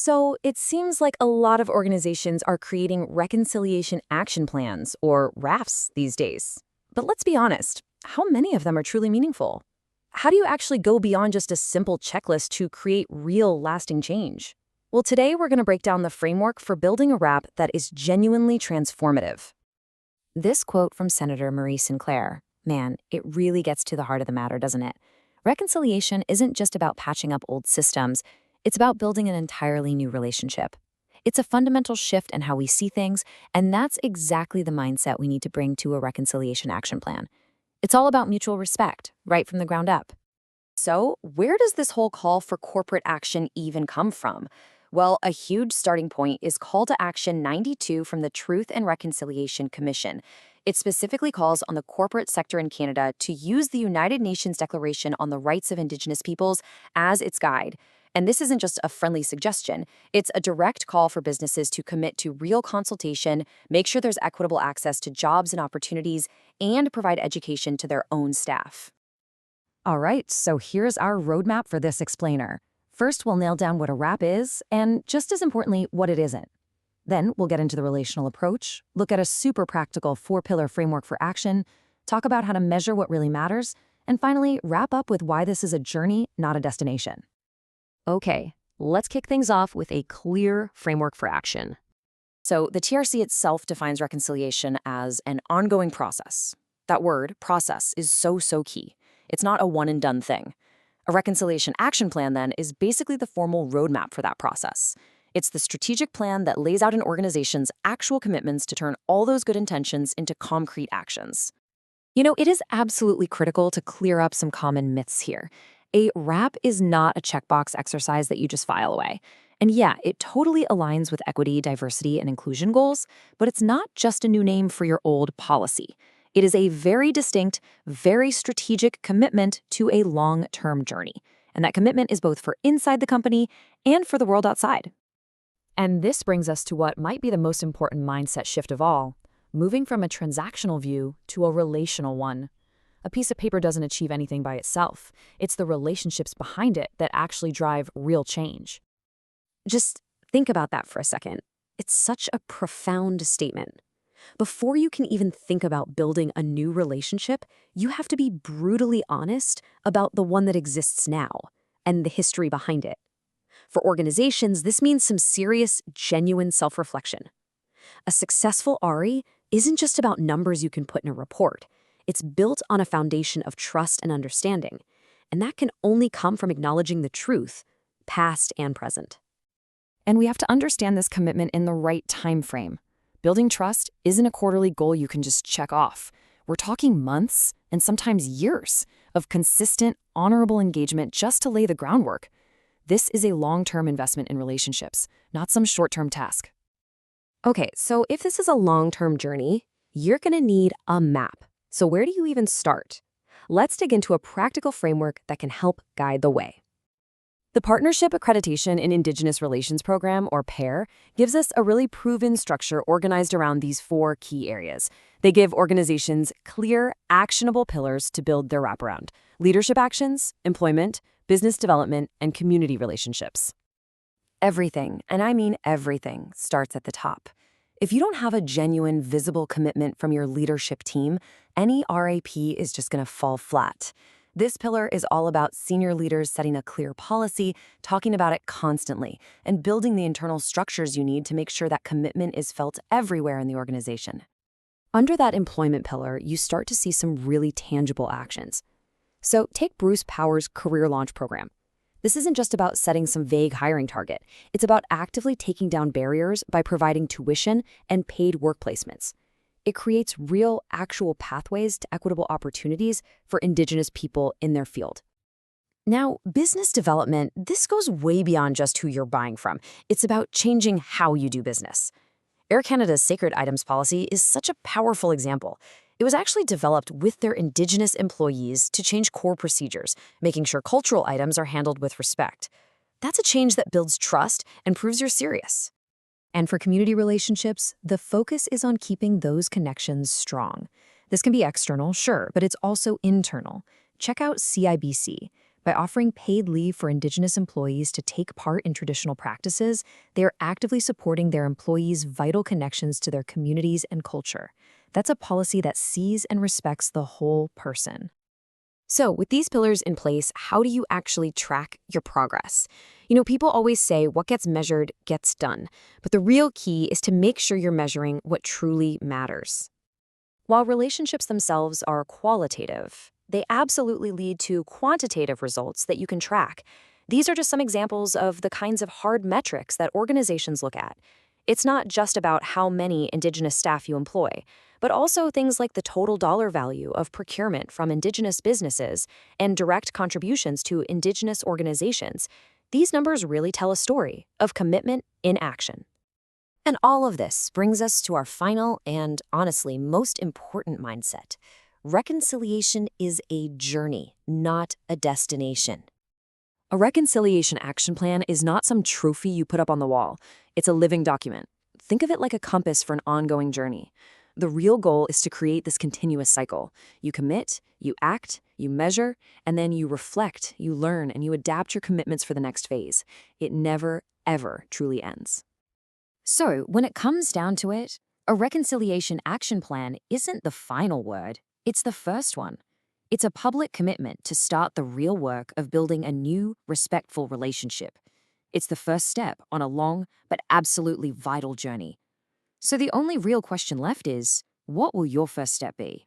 So it seems like a lot of organizations are creating reconciliation action plans, or RAFs, these days. But let's be honest, how many of them are truly meaningful? How do you actually go beyond just a simple checklist to create real, lasting change? Well, today we're going to break down the framework for building a RAP that is genuinely transformative. This quote from Senator Marie Sinclair, man, it really gets to the heart of the matter, doesn't it? Reconciliation isn't just about patching up old systems, it's about building an entirely new relationship. It's a fundamental shift in how we see things, and that's exactly the mindset we need to bring to a reconciliation action plan. It's all about mutual respect, right from the ground up. So, where does this whole call for corporate action even come from? Well, a huge starting point is Call to Action 92 from the Truth and Reconciliation Commission. It specifically calls on the corporate sector in Canada to use the United Nations Declaration on the Rights of Indigenous Peoples as its guide. And this isn't just a friendly suggestion, it's a direct call for businesses to commit to real consultation, make sure there's equitable access to jobs and opportunities, and provide education to their own staff. All right, so here's our roadmap for this explainer. First, we'll nail down what a RAP is, and just as importantly, what it isn't. Then, we'll get into the relational approach, look at a super practical 4-pillar framework for action, talk about how to measure what really matters, and finally, wrap up with why this is a journey, not a destination. Okay, let's kick things off with a clear framework for action. So, the TRC itself defines reconciliation as an ongoing process. That word, process, is so key. It's not a one-and-done thing. A reconciliation action plan, then, is basically the formal roadmap for that process. It's the strategic plan that lays out an organization's actual commitments to turn all those good intentions into concrete actions. You know, it is absolutely critical to clear up some common myths here. A RAP is not a checkbox exercise that you just file away. And yeah, it totally aligns with equity, diversity, and inclusion goals, but it's not just a new name for your old policy. It is a very distinct, very strategic commitment to a long-term journey. And that commitment is both for inside the company and for the world outside. And this brings us to what might be the most important mindset shift of all, moving from a transactional view to a relational one. A piece of paper doesn't achieve anything by itself. It's the relationships behind it that actually drive real change. Just think about that for a second. It's such a profound statement. Before you can even think about building a new relationship, you have to be brutally honest about the one that exists now and the history behind it. For organizations, this means some serious, genuine self-reflection. A successful RE isn't just about numbers you can put in a report. It's built on a foundation of trust and understanding, and that can only come from acknowledging the truth, past and present. And we have to understand this commitment in the right time frame. Building trust isn't a quarterly goal you can just check off. We're talking months and sometimes years of consistent, honorable engagement just to lay the groundwork. This is a long-term investment in relationships, not some short-term task. Okay, so if this is a long-term journey, you're going to need a map. So where do you even start? Let's dig into a practical framework that can help guide the way. The Partnership Accreditation in Indigenous Relations Program, or PAIR, gives us a really proven structure organized around these 4 key areas. They give organizations clear, actionable pillars to build their wraparound: leadership actions, employment, business development, and community relationships. Everything, and I mean everything, starts at the top. If you don't have a genuine, visible commitment from your leadership team, any RAP is just going to fall flat. This pillar is all about senior leaders setting a clear policy, talking about it constantly, and building the internal structures you need to make sure that commitment is felt everywhere in the organization. Under that employment pillar, you start to see some really tangible actions. So take Bruce Power's Career Launch Program. This isn't just about setting some vague hiring target. It's about actively taking down barriers by providing tuition and paid work placements. It creates real, actual pathways to equitable opportunities for Indigenous people in their field. Now, business development, this goes way beyond just who you're buying from. It's about changing how you do business. Air Canada's Sacred Items policy is such a powerful example. It was actually developed with their Indigenous employees to change core procedures, making sure cultural items are handled with respect. That's a change that builds trust and proves you're serious. And for community relationships, the focus is on keeping those connections strong. This can be external, sure, but it's also internal. Check out CIBC. By offering paid leave for Indigenous employees to take part in traditional practices, they are actively supporting their employees' vital connections to their communities and culture. That's a policy that sees and respects the whole person. So, with these pillars in place, how do you actually track your progress? People always say what gets measured gets done, but the real key is to make sure you're measuring what truly matters. While relationships themselves are qualitative, they absolutely lead to quantitative results that you can track. These are just some examples of the kinds of hard metrics that organizations look at. It's not just about how many Indigenous staff you employ, but also things like the total dollar value of procurement from Indigenous businesses and direct contributions to Indigenous organizations. These numbers really tell a story of commitment in action. And all of this brings us to our final and, honestly, most important mindset. Reconciliation is a journey, not a destination. A reconciliation action plan is not some trophy you put up on the wall. It's a living document. Think of it like a compass for an ongoing journey. The real goal is to create this continuous cycle. You commit, you act, you measure, and then you reflect, you learn, and you adapt your commitments for the next phase. It never, ever truly ends. So, when it comes down to it, a reconciliation action plan isn't the final word, it's the first one. It's a public commitment to start the real work of building a new, respectful relationship. It's the first step on a long but absolutely vital journey. So the only real question left is, what will your first step be?